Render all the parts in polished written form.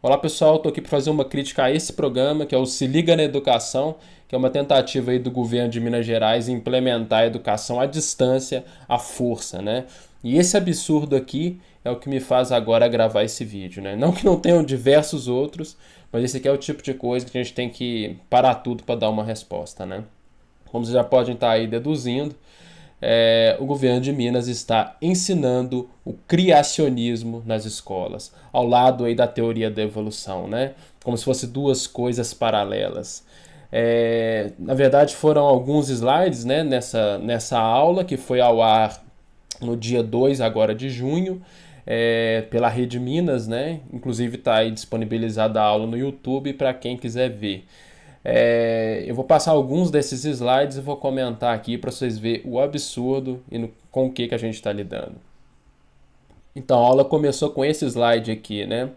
Olá pessoal, estou aqui para fazer uma crítica a esse programa, que é o Se Liga na Educação, que é uma tentativa aí do governo de Minas Gerais em implementar a educação à distância, à força, né? E esse absurdo aqui é o que me faz agora gravar esse vídeo, né? Não que não tenham diversos outros, mas esse aqui é o tipo de coisa que a gente tem que parar tudo para dar uma resposta, né? Como vocês já podem estar aí deduzindo, o governo de Minas está ensinando o criacionismo nas escolas, ao lado aí da teoria da evolução, né? Como se fossem duas coisas paralelas. Na verdade, foram alguns slides, né, nessa aula que foi ao ar no dia 2 agora de junho, pela Rede Minas, né? Inclusive está aí disponibilizada a aula no YouTube para quem quiser ver. Eu vou passar alguns desses slides e vou comentar aqui para vocês verem o absurdo e com o que a gente está lidando. Então, a aula começou com esse slide aqui, né?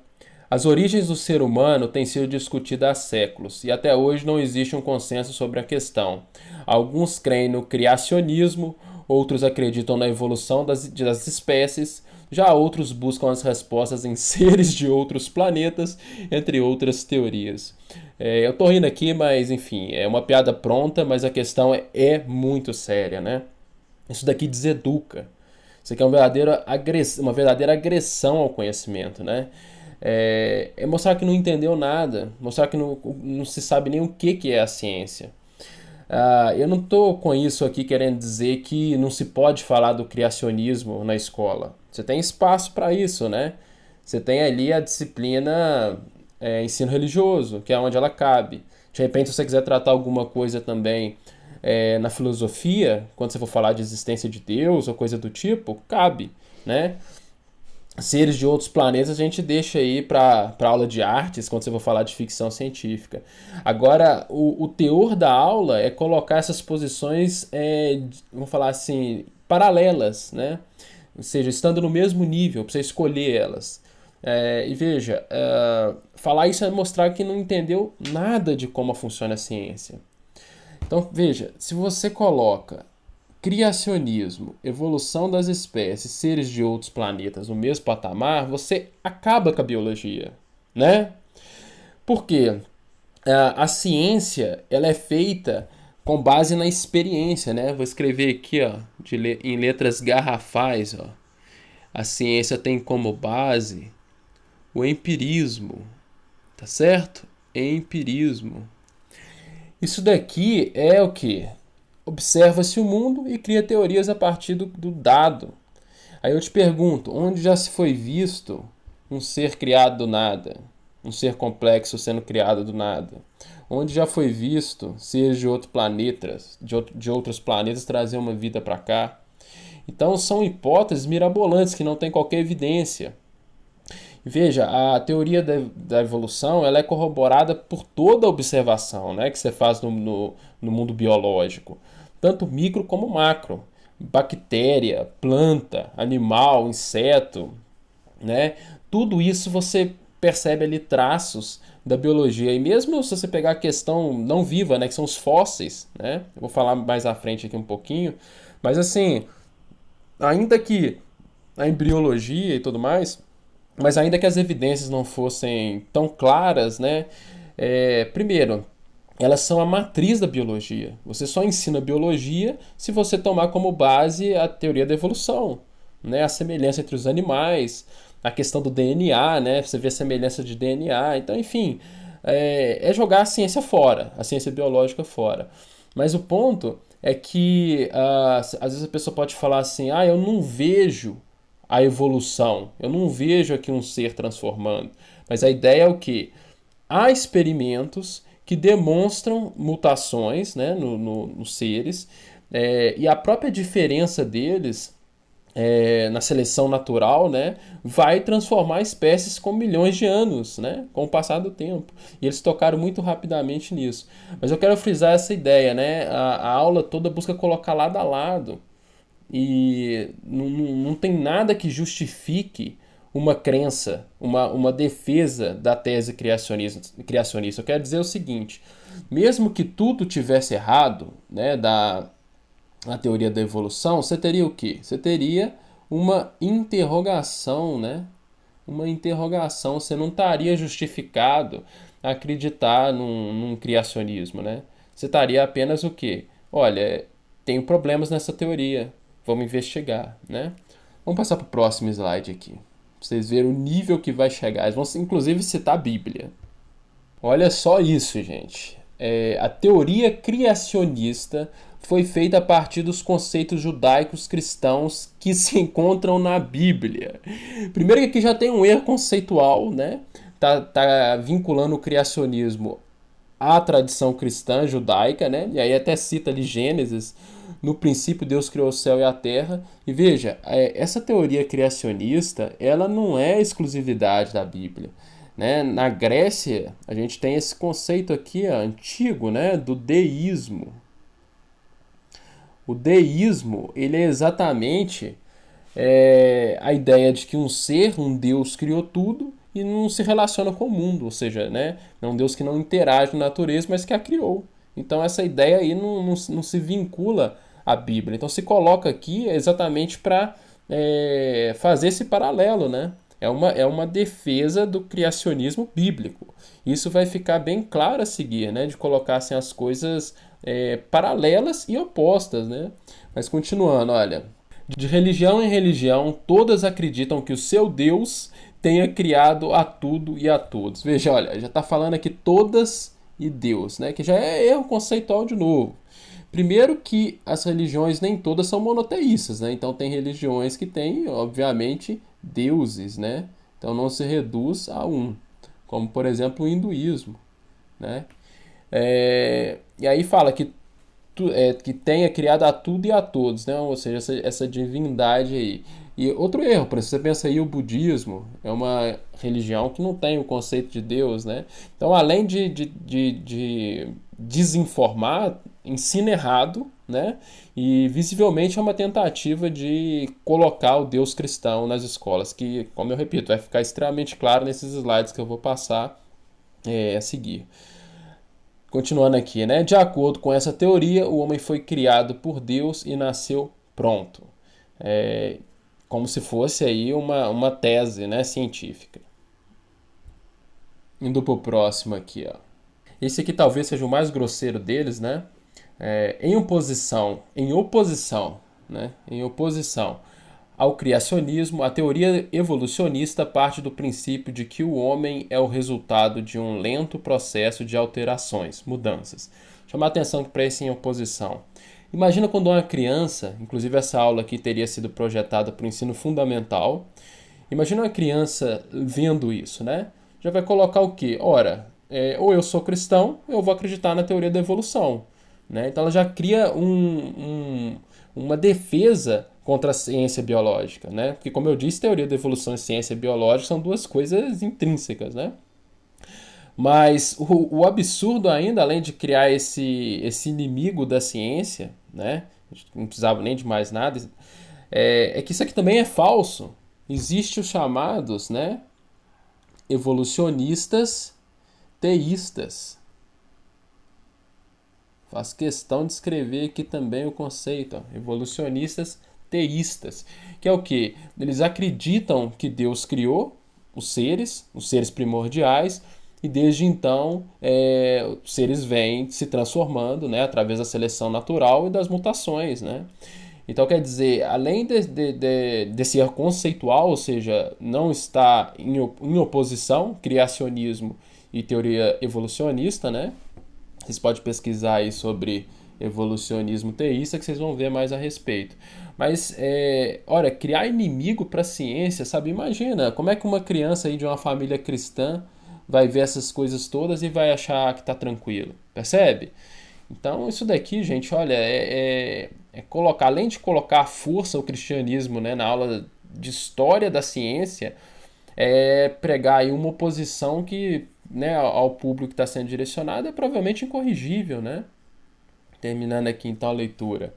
As origens do ser humano têm sido discutidas há séculos e até hoje não existe um consenso sobre a questão. Alguns creem no criacionismo, outros acreditam na evolução das espécies, já outros buscam as respostas em seres de outros planetas, entre outras teorias. Eu tô rindo aqui, mas enfim, é uma piada pronta, mas a questão é muito séria, né? Isso daqui deseduca. Isso aqui é uma verdadeira agressão ao conhecimento, né? É mostrar que não entendeu nada, mostrar que não se sabe nem o que é a ciência. Eu não estou com isso aqui querendo dizer que não se pode falar do criacionismo na escola. Você tem espaço para isso, né? Você tem ali a disciplina ensino religioso, que é onde ela cabe. De repente, se você quiser tratar alguma coisa também na filosofia, quando você for falar de existência de Deus ou coisa do tipo, cabe, né? Seres de outros planetas a gente deixa aí para aula de artes, quando você for falar de ficção científica. Agora, o teor da aula é colocar essas posições, vamos falar assim, paralelas, né? Ou seja, estando no mesmo nível, para você escolher elas. E veja, falar isso é mostrar que não entendeu nada de como funciona a ciência. Então, veja, se você coloca criacionismo, evolução das espécies, seres de outros planetas no mesmo patamar, você acaba com a biologia, né? Por quê? A ciência ela é feita com base na experiência, né? Vou escrever aqui, ó, em letras garrafais, ó. A ciência tem como base o empirismo, tá certo? Empirismo. Isso daqui é o que? Observa-se o mundo e cria teorias a partir do dado. Aí eu te pergunto, onde já se foi visto um ser criado do nada? Um ser complexo sendo criado do nada? Onde já foi visto seres de outros planetas, de outros planetas trazer uma vida para cá? Então são hipóteses mirabolantes que não têm qualquer evidência. Veja, a teoria da evolução ela é corroborada por toda a observação, né, que você faz no mundo biológico, tanto micro como macro. Bactéria, planta, animal, inseto, né? Tudo isso você percebe ali traços da biologia. E mesmo se você pegar a questão não viva, né, que são os fósseis, né? Eu vou falar mais à frente aqui um pouquinho, mas assim, ainda que a embriologia e tudo mais, mas ainda que as evidências não fossem tão claras, né? Primeiro, elas são a matriz da biologia. Você só ensina biologia se você tomar como base a teoria da evolução, né? A semelhança entre os animais, a questão do DNA, né? Você vê a semelhança de DNA. Então, enfim, jogar a ciência fora, a ciência biológica fora. Mas o ponto é que às vezes a pessoa pode falar assim: eu não vejo a evolução, eu não vejo aqui um ser transformando. Mas a ideia é o que? Há experimentos que demonstram mutações, né, nos seres, e a própria diferença deles na seleção natural, né, vai transformar espécies com milhões de anos, né, com o passar do tempo. E eles tocaram muito rapidamente nisso. Mas eu quero frisar essa ideia, né, a aula toda busca colocar lado a lado. E não tem nada que justifique uma crença, uma defesa da tese criacionista. Eu quero dizer o seguinte: mesmo que tudo tivesse errado, né, a teoria da evolução, você teria o quê? Você teria uma interrogação, né, uma interrogação. Você não estaria justificado a acreditar num criacionismo, né? Você estaria apenas o quê? Olha, tenho problemas nessa teoria, vamos investigar, né? Vamos passar para o próximo slide aqui. Pra vocês verem o nível que vai chegar. Eles vão inclusive citar a Bíblia. Olha só isso, gente. A teoria criacionista foi feita a partir dos conceitos judaicos cristãos que se encontram na Bíblia. Primeiro que aqui já tem um erro conceitual, né? Tá vinculando o criacionismo à tradição cristã judaica, né? E aí até cita ali Gênesis, no princípio Deus criou o céu e a terra. E veja, essa teoria criacionista, ela não é exclusividade da Bíblia. Né? Na Grécia, a gente tem esse conceito aqui antigo, né, do deísmo. O deísmo, ele é exatamente a ideia de que um ser, um Deus, criou tudo e não se relaciona com o mundo, ou seja, né, é um Deus que não interage com a natureza, mas que a criou. Então essa ideia aí não se vincula à Bíblia. Então se coloca aqui exatamente para fazer esse paralelo, né? É uma defesa do criacionismo bíblico. Isso vai ficar bem claro a seguir, né? De colocar assim, as coisas paralelas e opostas, né? Mas continuando, olha. De religião em religião, todas acreditam que o seu Deus tenha criado a tudo e a todos. Veja, olha, já está falando aqui todas e Deus, né? Que já é erro conceitual de novo. Primeiro que as religiões nem todas são monoteístas, né? Então tem religiões que têm, obviamente, deuses, né? Então não se reduz a um, como por exemplo o hinduísmo, né? E aí fala que tenha criado a tudo e a todos, né? Ou seja, essa divindade aí. E outro erro, por exemplo, você pensa aí o budismo, é uma religião que não tem o conceito de Deus, né? Então, além de desinformar, ensina errado, né? E visivelmente é uma tentativa de colocar o Deus cristão nas escolas, que, como eu repito, vai ficar extremamente claro nesses slides que eu vou passar a seguir. Continuando aqui, né? De acordo com essa teoria, o homem foi criado por Deus e nasceu pronto. Como se fosse aí uma tese, né, científica. Indo pro próximo aqui, ó. Esse aqui talvez seja o mais grosseiro deles, né? Em oposição, né? Em oposição ao criacionismo, a teoria evolucionista parte do princípio de que o homem é o resultado de um lento processo de alterações, mudanças. Chamar atenção para esse em oposição. Imagina quando uma criança, inclusive essa aula aqui teria sido projetada para o ensino fundamental. Imagina uma criança vendo isso, né? Já vai colocar o quê? Ora, ou eu sou cristão, ou eu vou acreditar na teoria da evolução. Né? Então ela já cria uma defesa contra a ciência biológica, né? Porque, como eu disse, teoria da evolução e ciência biológica são duas coisas intrínsecas, né? Mas o absurdo ainda, além de criar esse inimigo da ciência, né? A gente não precisava nem de mais nada, que isso aqui também é falso. Existem os chamados, né, evolucionistas teístas. Faço questão de escrever aqui também o conceito, ó, evolucionistas teístas, que é o que? Eles acreditam que Deus criou os seres primordiais, e desde então os seres vêm se transformando, né, através da seleção natural e das mutações, né? Então, quer dizer, além desse erro conceitual, ou seja, não está em oposição, criacionismo e teoria evolucionista, né? Vocês podem pesquisar aí sobre evolucionismo teísta que vocês vão ver mais a respeito. Mas, olha, criar inimigo para a ciência, sabe? Imagina, como é que uma criança aí de uma família cristã vai ver essas coisas todas e vai achar que está tranquilo, percebe? Então, isso daqui, gente, olha, colocar, além de colocar à força o cristianismo, né, na aula de história da ciência, pregar aí uma oposição que, né, ao público que está sendo direcionado é provavelmente incorrigível, né? Terminando aqui então a leitura.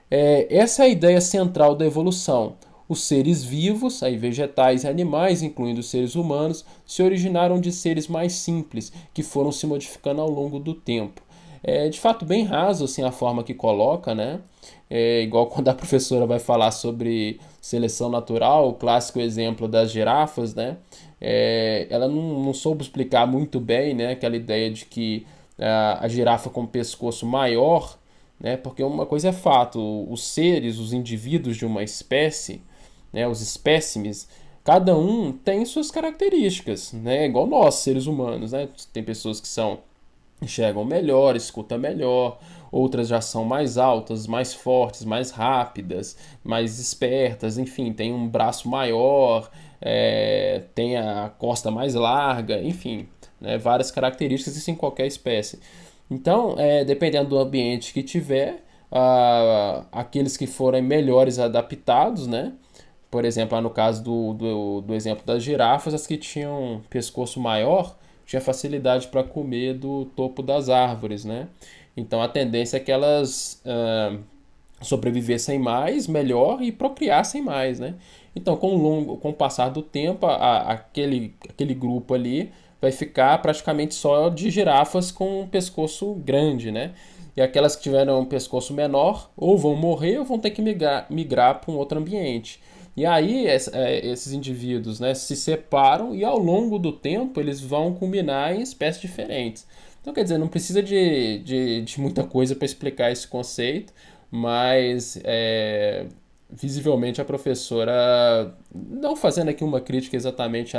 Essa é a ideia central da evolução. Os seres vivos, aí vegetais e animais, incluindo os seres humanos, se originaram de seres mais simples, que foram se modificando ao longo do tempo. É de fato bem raso assim, a forma que coloca, né? É igual quando a professora vai falar sobre seleção natural, o clássico exemplo das girafas, né? Ela não soube explicar muito bem, né? Aquela ideia de que a girafa com o pescoço maior, né? Porque uma coisa é fato, os seres, os indivíduos de uma espécie, né? Os espécimes, cada um tem suas características, né? Igual nós, seres humanos, né? Tem pessoas que enxergam melhor, escutam melhor, outras já são mais altas, mais fortes, mais rápidas, mais espertas, enfim, tem um braço maior, tem a costa mais larga, enfim, né, várias características, isso em qualquer espécie. Então, dependendo do ambiente que tiver, aqueles que forem melhores adaptados, né? Por exemplo, lá no caso do exemplo das girafas, as que tinham pescoço maior tinha facilidade para comer do topo das árvores, né? Então a tendência é que elas sobrevivessem mais, melhor e procriassem mais, né? Então com o passar do tempo, aquele grupo ali vai ficar praticamente só de girafas com um pescoço grande, né? E aquelas que tiveram um pescoço menor ou vão morrer ou vão ter que migrar para um outro ambiente. E aí esses indivíduos, né, se separam e ao longo do tempo eles vão culminar em espécies diferentes. Então, quer dizer, não precisa de muita coisa para explicar esse conceito, mas visivelmente a professora, não fazendo aqui uma crítica exatamente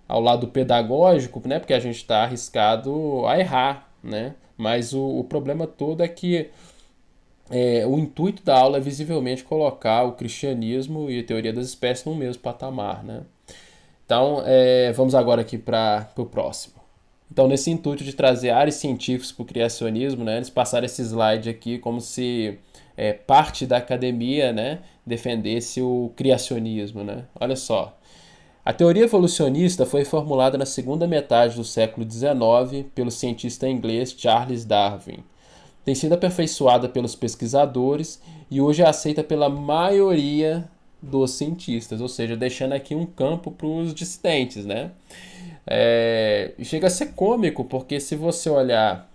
ao lado pedagógico, né, porque a gente está arriscado a errar, né? Mas o problema todo é que o intuito da aula é visivelmente colocar o cristianismo e a teoria das espécies no mesmo patamar, né? Então, vamos agora aqui para o próximo. Então, nesse intuito de trazer áreas científicas para o criacionismo, né, eles passaram esse slide aqui como se parte da academia, né, defendesse o criacionismo, né? Olha só. A teoria evolucionista foi formulada na segunda metade do século XIX pelo cientista inglês Charles Darwin. Tem sido aperfeiçoada pelos pesquisadores e hoje é aceita pela maioria dos cientistas, ou seja, deixando aqui um campo para os dissidentes, né? Chega a ser cômico, porque se você olhar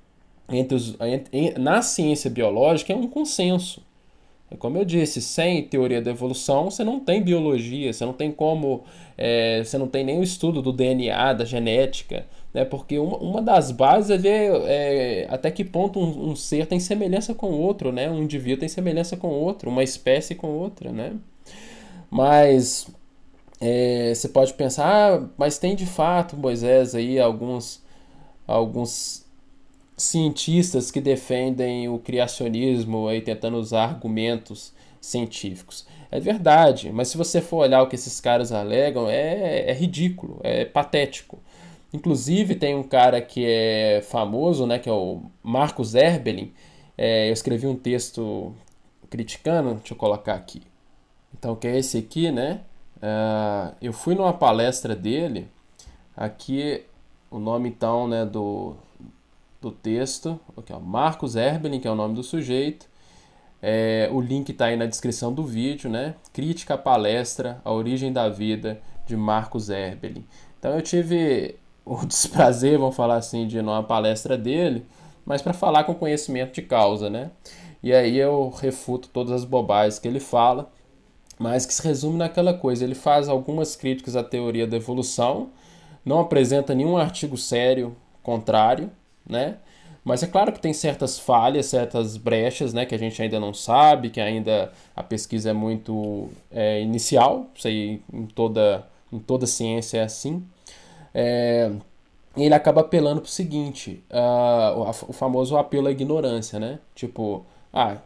na ciência biológica, é um consenso. Como eu disse, sem teoria da evolução, você não tem biologia, você não tem como. Você não tem nem o estudo do DNA, da genética, né? Porque uma das bases é ver até que ponto um ser tem semelhança com o outro, né? Um indivíduo tem semelhança com o outro, uma espécie com outra, né? Mas você pode pensar, mas tem de fato, Moisés, aí alguns cientistas que defendem o criacionismo aí tentando usar argumentos científicos. É verdade, mas se você for olhar o que esses caras alegam, é ridículo, é patético. Inclusive tem um cara que é famoso, né, que é o Marcus Erbelin. Eu escrevi um texto criticando, deixa eu colocar aqui. Então, que é esse aqui, né? Eu fui numa palestra dele, aqui o nome então, né, do texto, aqui, ó, Marcus Erbelin, que é o nome do sujeito. O link está aí na descrição do vídeo, né? Crítica à palestra A Origem da Vida, de Marcus Erbelin. Então eu tive o desprazer, vamos falar assim, de ir numa palestra dele, mas para falar com conhecimento de causa, né? E aí eu refuto todas as bobagens que ele fala, mas que se resume naquela coisa. Ele faz algumas críticas à teoria da evolução, não apresenta nenhum artigo sério contrário, né? Mas é claro que tem certas falhas, certas brechas, né, que a gente ainda não sabe, que ainda a pesquisa é muito inicial, isso aí em toda ciência é assim. E ele acaba apelando para o seguinte, o famoso apelo à ignorância, né? Tipo,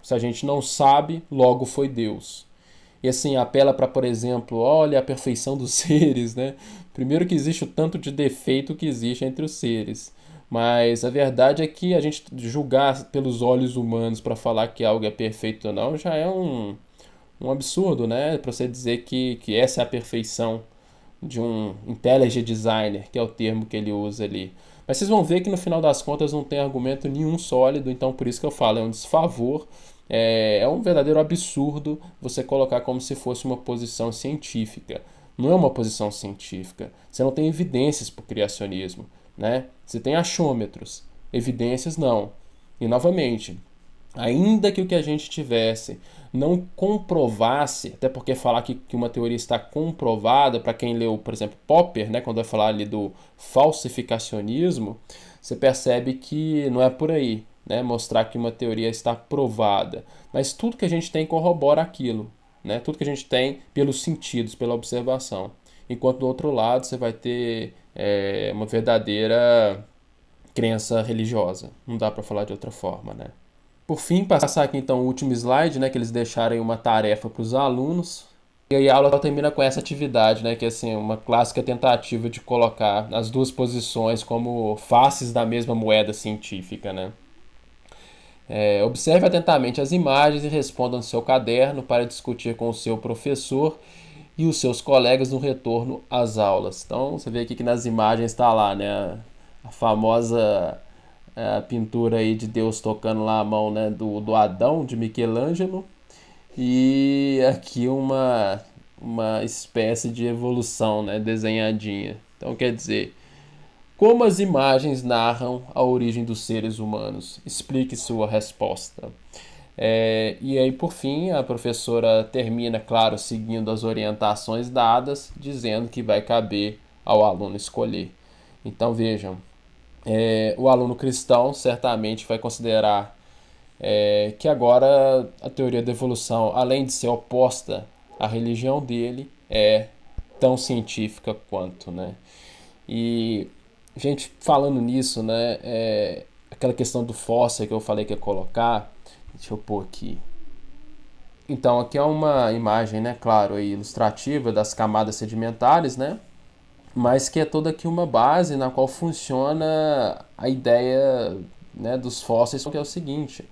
se a gente não sabe, logo foi Deus. E assim, apela para, por exemplo, olha a perfeição dos seres, né? Primeiro que existe o tanto de defeito que existe entre os seres. Mas a verdade é que a gente julgar pelos olhos humanos para falar que algo é perfeito ou não já é um absurdo, né? Para você dizer que essa é a perfeição de um intelligent designer, que é o termo que ele usa ali. Mas vocês vão ver que no final das contas não tem argumento nenhum sólido, então por isso que eu falo, é um desfavor, é um verdadeiro absurdo você colocar como se fosse uma posição científica. Não é uma posição científica. Você não tem evidências para o criacionismo, né? Você tem achômetros, evidências não. E novamente, ainda que o que a gente tivesse não comprovasse, até porque falar que uma teoria está comprovada, para quem leu, por exemplo, Popper, né, quando vai falar ali do falsificacionismo, você percebe que não é por aí, né, mostrar que uma teoria está provada, mas tudo que a gente tem corrobora aquilo, né, tudo que a gente tem pelos sentidos, pela observação. Enquanto do outro lado você vai ter uma verdadeira crença religiosa. Não dá para falar de outra forma, né? Por fim, passar aqui então o último slide, né, que eles deixaram aí uma tarefa para os alunos. E aí a aula termina com essa atividade, né, que é assim, uma clássica tentativa de colocar as duas posições como faces da mesma moeda científica, né? Observe atentamente as imagens e responda no seu caderno para discutir com o seu professor e os seus colegas no retorno às aulas. Então, você vê aqui que nas imagens está lá, né, a famosa pintura aí de Deus tocando lá a mão, né, do Adão, de Michelangelo, e aqui uma espécie de evolução, né, desenhadinha. Então, quer dizer, como as imagens narram a origem dos seres humanos? Explique sua resposta. E aí, por fim, a professora termina, claro, seguindo as orientações dadas, dizendo que vai caber ao aluno escolher. Então, vejam, o aluno cristão certamente vai considerar que agora a teoria da evolução, além de ser oposta à religião dele, é tão científica quanto, né? E, gente, falando nisso, né, aquela questão do fóssil que eu falei que ia colocar, deixa eu pôr aqui. Então, aqui é uma imagem, né, claro, ilustrativa das camadas sedimentares, né, mas que é toda aqui uma base na qual funciona a ideia, né, dos fósseis, que é o seguinte: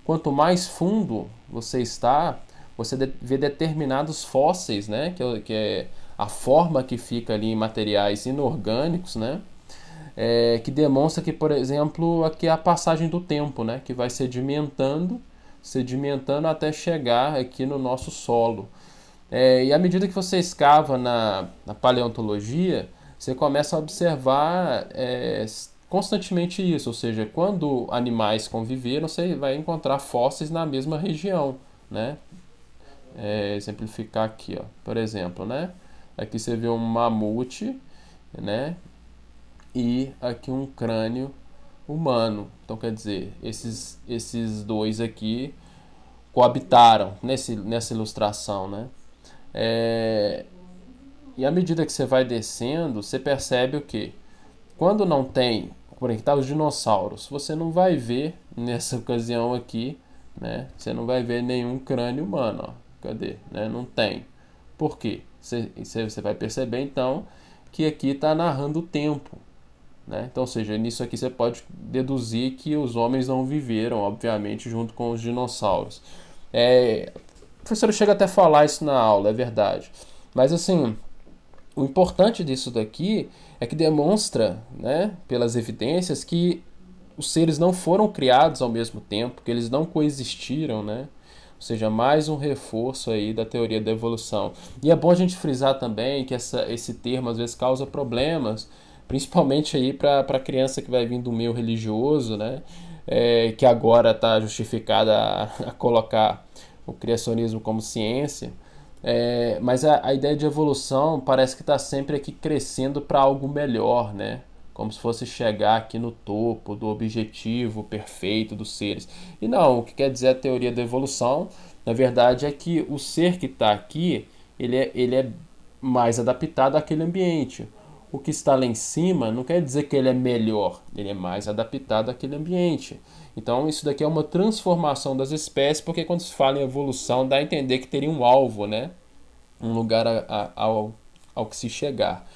quanto mais fundo você está, você vê determinados fósseis, né, que é a forma que fica ali em materiais inorgânicos, né, que demonstra que, por exemplo, aqui é a passagem do tempo, né, que vai sedimentando até chegar aqui no nosso solo. E à medida que você escava na paleontologia, você começa a observar constantemente isso, ou seja, quando animais conviveram, você vai encontrar fósseis na mesma região, né? Exemplificar aqui, ó, por exemplo, né? Aqui você vê um mamute, né? E aqui um crânio humano. Então, quer dizer, esses dois aqui coabitaram nessa ilustração, né? E à medida que você vai descendo, você percebe o quê? Quando não tem, por exemplo, tá os dinossauros, você não vai ver nessa ocasião aqui, né? Você não vai ver nenhum crânio humano, ó. Cadê? Né? Não tem. Por quê? Você vai perceber então que aqui está narrando o tempo, né? Então, ou seja, nisso aqui você pode deduzir que os homens não viveram, obviamente, junto com os dinossauros. O professor chega até a falar isso na aula, é verdade. Mas assim, o importante disso daqui é que demonstra, né, pelas evidências, que os seres não foram criados ao mesmo tempo, que eles não coexistiram, né? Ou seja, mais um reforço aí da teoria da evolução. E é bom a gente frisar também que esse termo às vezes causa problemas, principalmente aí para a criança que vai vir do meio religioso, né? Que agora está justificada a colocar o criacionismo como ciência. Mas a ideia de evolução parece que está sempre aqui crescendo para algo melhor, né? Como se fosse chegar aqui no topo do objetivo perfeito dos seres. E não, o que quer dizer a teoria da evolução, na verdade, é que o ser que está aqui, ele é mais adaptado àquele ambiente. O que está lá em cima não quer dizer que ele é melhor, ele é mais adaptado àquele ambiente. Então isso daqui é uma transformação das espécies, porque quando se fala em evolução dá a entender que teria um alvo, né? Um lugar ao que se chegar.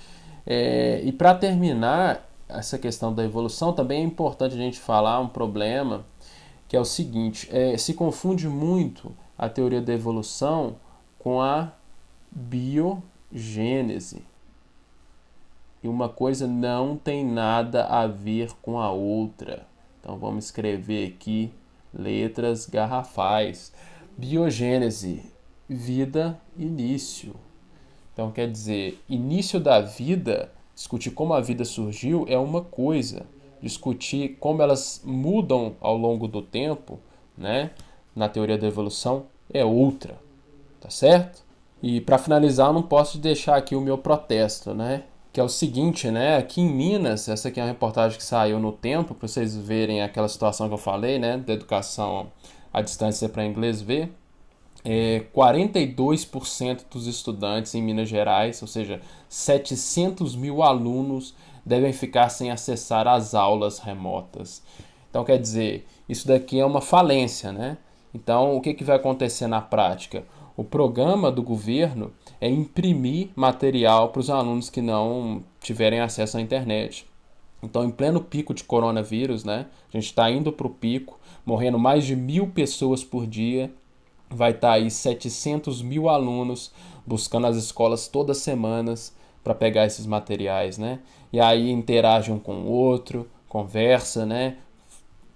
E para terminar essa questão da evolução, também é importante a gente falar um problema, que é o seguinte: se confunde muito a teoria da evolução com a biogênese. E uma coisa não tem nada a ver com a outra. Então vamos escrever aqui letras garrafais. Biogênese, vida, início. Então quer dizer, início da vida, discutir como a vida surgiu é uma coisa. discutir como elas mudam ao longo do tempo, né, na teoria da evolução, é outra, tá certo? E para finalizar, eu não posso deixar aqui o meu protesto, né? Que é o seguinte, né? Aqui em Minas, essa aqui é uma reportagem que saiu no Tempo, para vocês verem aquela situação que eu falei, né? Da educação à distância para inglês ver. 42% dos estudantes em Minas Gerais, ou seja, 700 mil alunos, devem ficar sem acessar as aulas remotas. Então, quer dizer, isso daqui é uma falência, né? Então, o que vai acontecer na prática? O programa do governo é imprimir material para os alunos que não tiverem acesso à internet. Então, em pleno pico de coronavírus, né? A gente está indo para o pico, morrendo mais de 1.000 pessoas por dia. Vai estar aí 700 mil alunos buscando as escolas todas as semanas para pegar esses materiais, né? E aí interagem um com o outro, conversa, né?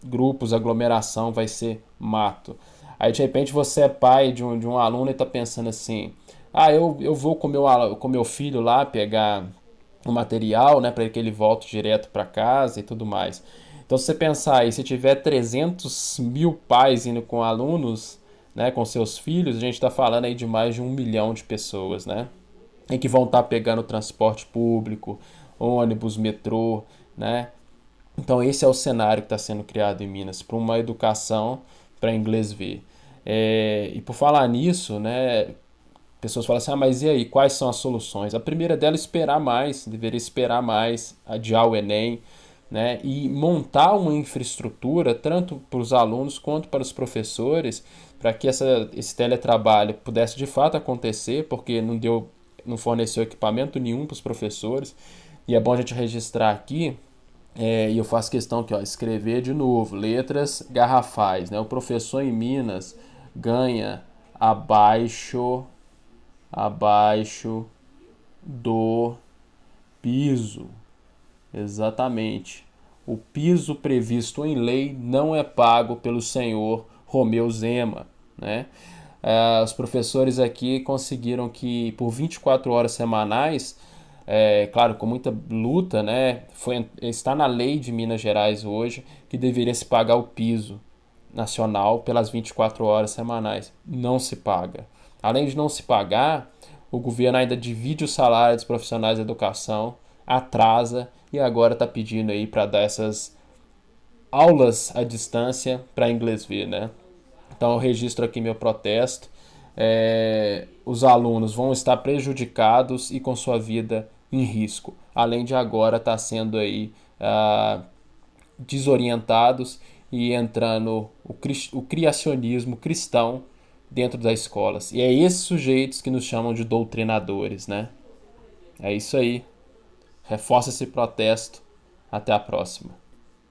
Grupos, aglomeração, vai ser mato. Aí de repente você é pai de um aluno e está pensando assim: eu vou com meu filho lá pegar o material, né, para que ele volte direto para casa e tudo mais. Então, se você pensar aí, se tiver 300 mil pais indo com alunos, né, com seus filhos, a gente está falando aí de mais de 1 milhão de pessoas, né, e que vão estar pegando transporte público, ônibus, metrô, né. Então, esse é o cenário que está sendo criado em Minas para uma educação para inglês ver. E por falar nisso, né, pessoas falam assim, mas e aí, quais são as soluções? A primeira dela é esperar mais, deveria esperar mais, adiar o Enem, né? E montar uma infraestrutura, tanto para os alunos quanto para os professores, para que esse teletrabalho pudesse de fato acontecer, porque não forneceu equipamento nenhum para os professores. E é bom a gente registrar aqui, e eu faço questão aqui, ó, escrever de novo, letras garrafais, né? O professor em Minas ganha abaixo do piso. Exatamente. O piso previsto em lei não é pago pelo senhor Romeu Zema, né? Os professores aqui conseguiram que por 24 horas semanais, claro, com muita luta, né? Está na lei de Minas Gerais hoje que deveria se pagar o piso nacional pelas 24 horas semanais. Não se paga. Além de não se pagar, o governo ainda divide o salário dos profissionais da educação, atrasa e agora está pedindo aí para dar essas aulas à distância para inglês ver, né? Então eu registro aqui meu protesto. Os alunos vão estar prejudicados e com sua vida em risco, além de agora estar sendo aí desorientados e entrando o criacionismo cristão dentro das escolas. E é esses sujeitos que nos chamam de doutrinadores, né? É isso aí. Reforça esse protesto. Até a próxima.